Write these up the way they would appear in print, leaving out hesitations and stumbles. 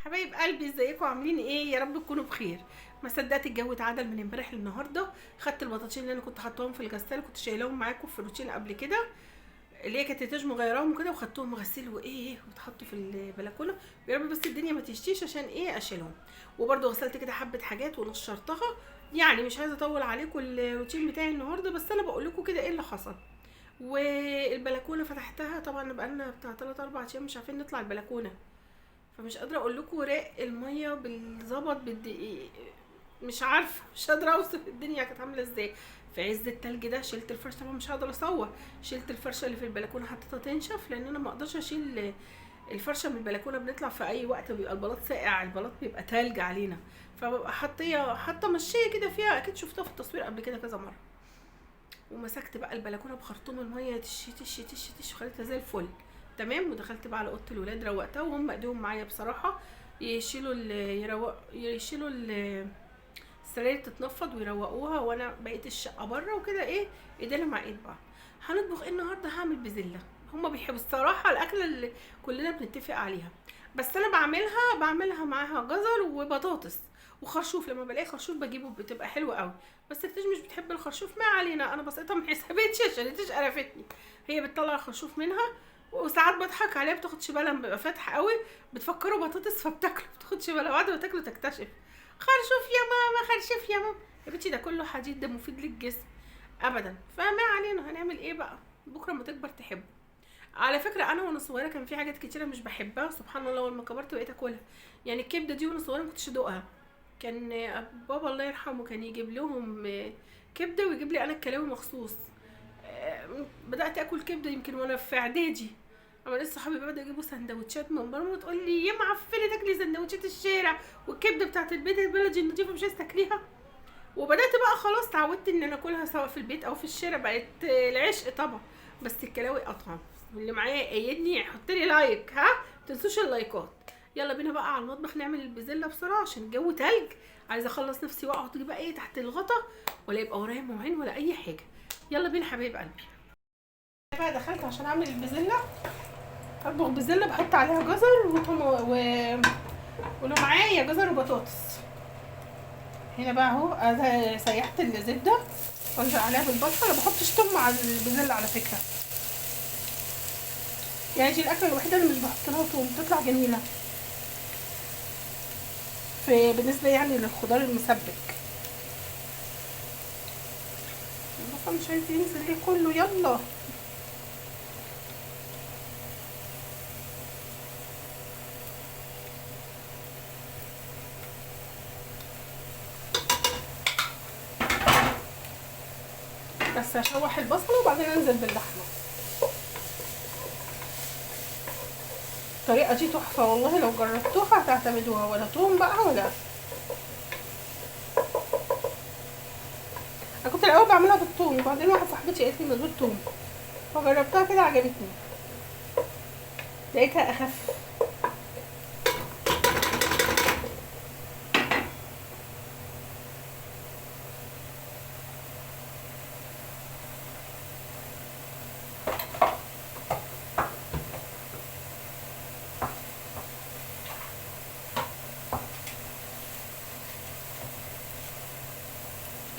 حبايب قلبي، ازيكم؟ عاملين ايه؟ يا رب تكونوا بخير. ما صدقت الجو اتعدل من امبارح للنهارده. خدت البطاطين اللي انا كنت حطاهم في الغساله، كنت شايلاهم معاكم في روتين قبل كده، اللي هي كانت تيتاج مغيراهم وكده، وخدتهم غسيل وايه واتحطوا في البلكونه. يا رب بس الدنيا ما تشتيش عشان ايه اشيلهم. وبرده غسلت كده حبه حاجات ونشرتها. يعني مش عايزه اطول عليكم الروتين بتاعي النهارده، بس انا بقول لكم كده ايه اللي حصل. والبلكونه فتحتها، طبعا بقالنا بتاع 3 4 ايام مش عارفين نطلع البلكونه. فمش قادره اقول لكم راق الميه بالظبط بالدقيق. مش عارفه، مش قادره اوصف الدنيا كانت عامله ازاي. في عز التلج ده شلت الفرشه، طبعا مش هقدر اصور. شلت الفرشه اللي في البلكونه حطيتها تنشف، لان انا ما اقدرش اشيل الفرشه من البلكونه. بنطلع في اي وقت بيبقى البلاط ساقع، البلاط بيبقى تلج علينا. فببقى حاطه مشيه كده فيها، اكيد شفتها في التصوير قبل كده كذا مره. ومسكت بقى البلكونه بخرطوم الميه، تش تش تش تش، خليتها زي الفل. تمام. ودخلت بقى على اوضه الولاد، روقتها وهم ايديهم معايا بصراحه. يشيلوا السراير تتنفض ويروقوها، وانا بقيت الشقه بره وكده ايه، ايدينا مع ايد بعض. هنطبخ ايه النهارده؟ هعمل بزله. هما بيحبوا الصراحه الاكله اللي كلنا بنتفق عليها. بس انا بعملها معاها جزر وبطاطس وخرشوف. لما بلاقي خرشوف بجيبه، بتبقى حلوه قوي. بس التيج مش بتحب الخرشوف، ما علينا. انا بسقطها من حساباتي عشان التيج قرفتني. هي بتطلع الخرشوف منها. وساعات بضحك عليها، بتاخدش بالها لما بيبقى فاتح قوي. بتفكره بطاطس فبتاكله، بتاخدش بالها، بعد ما تاكله تكتشف. خرشوف يا ماما، خرشوف يا ماما. يا بنتي ده كله حديد، ده مفيد للجسم. ابدا. فما علينا، هنعمل ايه بقى؟ بكره ما تكبر تحبه. على فكره انا وانا صغيره كان في حاجات كتيره مش بحبها، سبحان الله، لما كبرت بقيت اكلها. يعني الكبده دي وانا صغيره ما كنتش ادوقها. كان بابا الله يرحمه كان يجيب لهم كبده، ويجيب لي انا الكلاوي مخصوص. بدات اكل كبده يمكن وانا في اعدادي. اما لسه صحابي بدأوا يجيبوا سندوتشات من بره، وتقول لي يا معفنه تاكلي سندوتشات الشارع، والكبده بتاعت البيت البلدي النضيفه مش عايزه تاكليها. وبدات بقى خلاص اتعودت ان انا اكلها سواء في البيت او في الشارع، بقت العشق طبعا. بس الكلاوي اطعم. واللي معايا يأيدني يحط لي لايك، ها؟ متنسوش اللايكات. يلا بينا بقى على المطبخ نعمل البسله بسرعه عشان الجو تلج. عايزه اخلص نفسي واقعد بقى ايه تحت الغطا، ولا يبقى ورايا مواعين ولا اي حاجه. يلا بينا حبايب قلبي. بقى دخلت عشان اعمل البسله. اطبخ بسله، بحط عليها جزر ولو معايا جزر وبطاطس. هنا بقى اهو سيحت الزبده وانزل عليها بالبصل. ما بحطش توم مع البسله على فكره. يعني دي الاكله الوحيده اللي مش بحط لها توم، بتطلع جميله. بالنسبه يعني للخضار المسبك. البصل مش عايز ينزل ليه كله؟ يلا. بس هشوح البصل وبعدين انزل باللحمه. الطريقه دي تحفه والله، لو جربتوها هتعتمدوها. ولا توم بقى ولا. انا كنت الاول بعملها بالثوم، وبعدين واحده صاحبتي قالت لي من غير توم، فجربتها كده عجبتني، لقيتها اخف.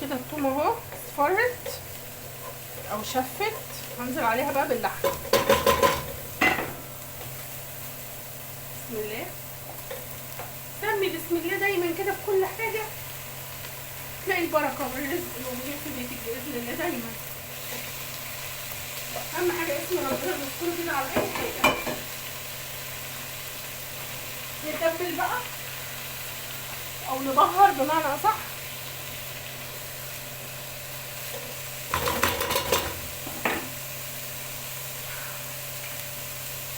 كده الثوم اهو اصفرت او شفت. هنزل عليها بقى باللحمه. بسم الله. سمي بسم الله دايما كده في كل حاجه، تلاقي البركه والرزق موجودين في بيتك باذن الله دايما. اهم حاجه اسم ربنا بنذكره كده على اي حاجه. نتبل بقى او نبهر بمعنى اصح.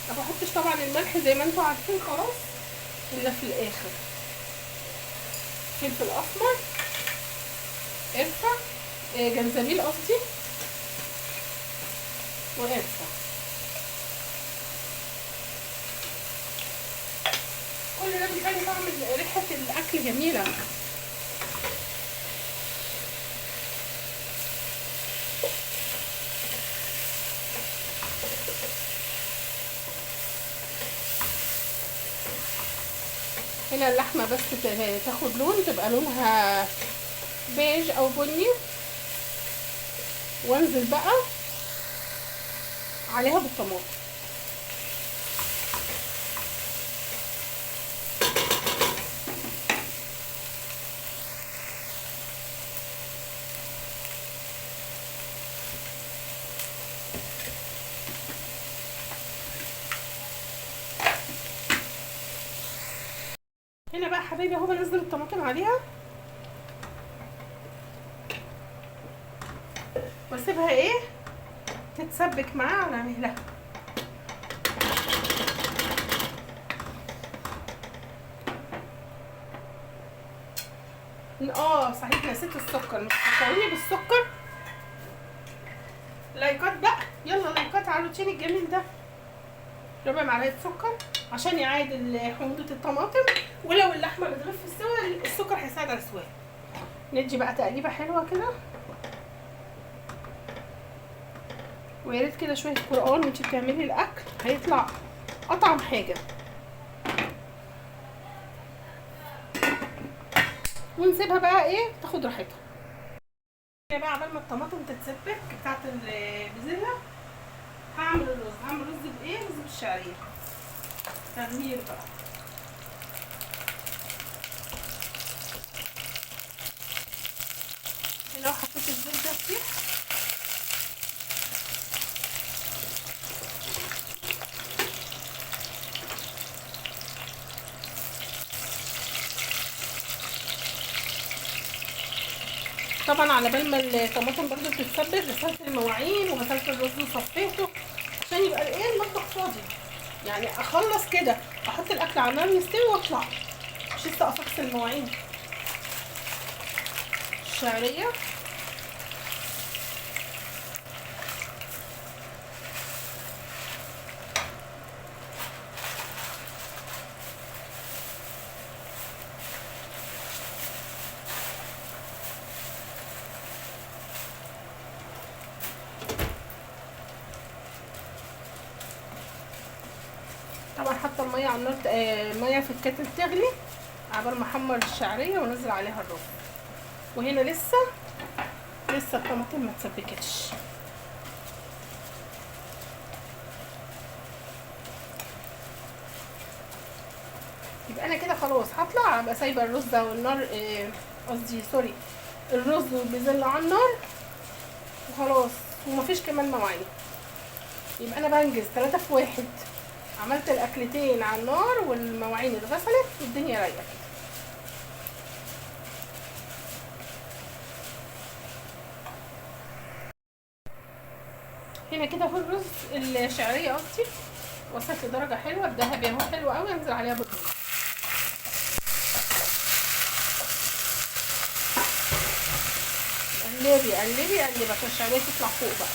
ما بحطش طبعا الملح زي ما انتم عارفين خلاص الا في الاخر. فلفل اسمر، قرفه، جنزبيل قصدي، وقرفه. كل ده بيخلي طعم ريحه الاكل جميله. هنا اللحمه بس تاخد لون، تبقى لونها بيج او بني، وانزل بقى عليها بالطماطم. هنا بقى حبايبي اهو بنزل الطماطم عليها واسيبها ايه تتسبك معاها على مهلها. صحيح نسيت السكر، مش هتفكروني بالسكر. لايكات بقى، يلا لايكات على الروتين الجميل ده. ربع معلقه سكر عشان يعادل حموضه الطماطم، ولو اللحمه بتغيب في السوا السكر هيساعد على السوا. ندي بقى تقليبه حلوه كده، ويا ريت كده شويه قرآن وانتي بتعملي الاكل هيطلع اطعم حاجه. ونسيبها بقى ايه تاخد راحتها. بقى عبال ما الطماطم تتسبك بتاعت البزله هعمل الرز. هعمل رز بايه؟ رز بالشعريه تغمير بقى. هنا حطيت الزبده فيه، طبعا على بال ما الطماطم برضو تتسبك غسلت المواعين وغسلت الرز وصفيته عشان يبقى ايه المطبخ فاضي. يعني اخلص كده احط الاكل على النار يستوي واطلع، مش لسه افكس المواعين. الشعريه طبعا حاطه الميه على النار، ميه في الكاتل تغلي عبال ما احمر الشعريه وانزل عليها الرز. وهنا لسه الطماطم ما اتسبكتش. يبقى انا كده خلاص هطلع ابقى سايبه الرز ده والنار، قصدي سوري، الرز والبزله على النار وخلاص، ومفيش كمان مواعين. يبقى انا بنجز 3 في 1، عملت الاكلتين على النار والمواعين اتغسلت والدنيا رايقه كده. هنا كده في الرز الشعريه قصدي وصلت لدرجه حلوه، الذهبي اهو حلو قوي. انزل عليها بالرز، قلبي قلبي قلبي عشان الشعريه تطلع فوق بقى.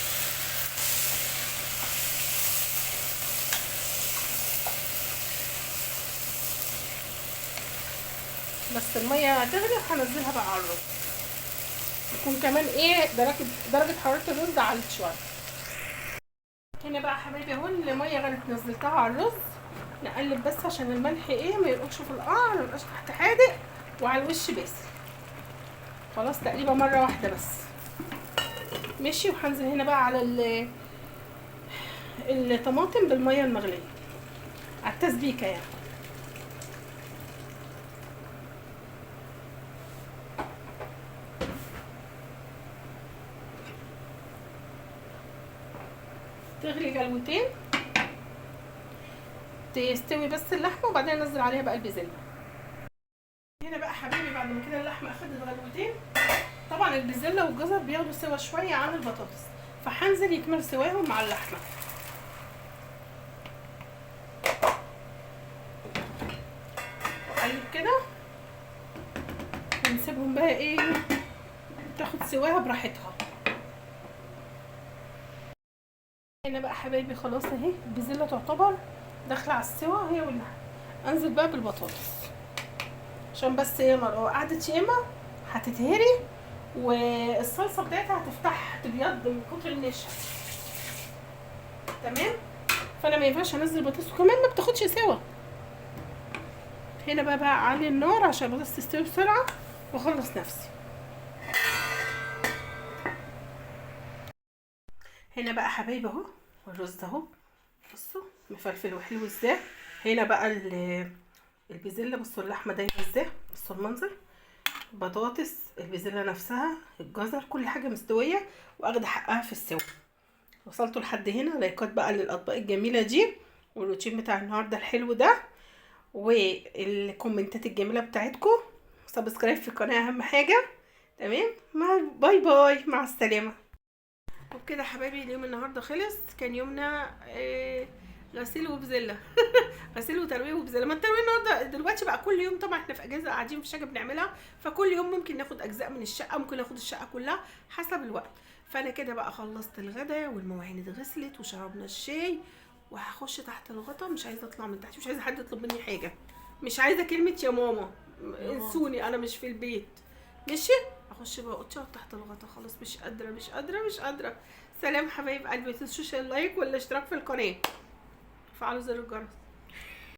بس الميه هتغلي وهنزلها بقى على الرز، يكون كمان ايه درجه حراره الرز علت شويه. هنا بقى حبايبي اهو الميه غلت نزلتها على الرز. نقلب بس عشان الملح ايه ما يرقش في القعر، ما يبقاش تحت حادق وعلى الوش باسل. خلاص تقريبا مره واحده بس ماشي. وهنزل هنا بقى على الطماطم بالميه المغليه على التسبيكه يعني. تغلي جلوتين تستوي بس اللحمه، وبعدين انزل عليها بقى البزله. هنا بقى حبيبي بعد ما كده اللحمه اخدت غلوتين، طبعا البزله والجزر بياخدوا سوا شويه عن البطاطس، فهنزل يكمل سواهم مع اللحمه. واقلب كده ونسيبهم بقى ايه تاخد سواها براحتها. هنا بقى حبايبي خلاص اهي البزله تعتبر داخله على السوا هي واللحمه. انزل بقى بالبطاطس عشان بس هي لو قعدت ياما هتتهري والصلصه بتاعتها هتفتح تبيض من كتر النشا. تمام، فانا ما ينفعش انزل بطاطس وكمان ما بتاخدش سوا. هنا بقى اعلي النار عشان البطاطس تستوي بسرعه واخلص نفسي. هنا بقى حبايبي اهو الرز اهو، بصوا مفلفل وحلو ازاي. هنا بقى البزله، بصوا اللحمه دايبه ازاي، بصوا المنظر، بطاطس، البزله نفسها، الجزر، كل حاجه مستويه واخده حقها في السوا. وصلتوا لحد هنا، لايكات بقى للاطباق الجميله دي والروتين بتاع النهارده الحلو ده والكومنتات الجميله بتاعتكم. سبسكرايب في القناه اهم حاجه. تمام، باي باي، مع السلامه. وبكده حبايبي اليوم النهارده خلص. كان يومنا غسيل وبزله غسيل وترويق وبزله. ما الترويق النهارده دلوقتي بقى كل يوم، طبعا احنا في اجازه قاعدين مفيش حاجه بنعملها، فكل يوم ممكن ناخد اجزاء من الشقه، ممكن ناخد الشقه كلها حسب الوقت. فانا كده بقى خلصت الغدا والمواعين اتغسلت وشربنا الشاي، وهخش تحت الغطا. مش عايزه اطلع من تحت، مش عايزه حد يطلب مني حاجه، مش عايزه كلمه يا ماما، انسوني انا مش في البيت. ماشي، اخش بقى اوضتي تحت الغطا، خلاص مش قادره مش قادره مش قادره. سلام حبايب قلبي، متنسوش اللايك والاشتراك في القناه، فعلوا زر الجرس.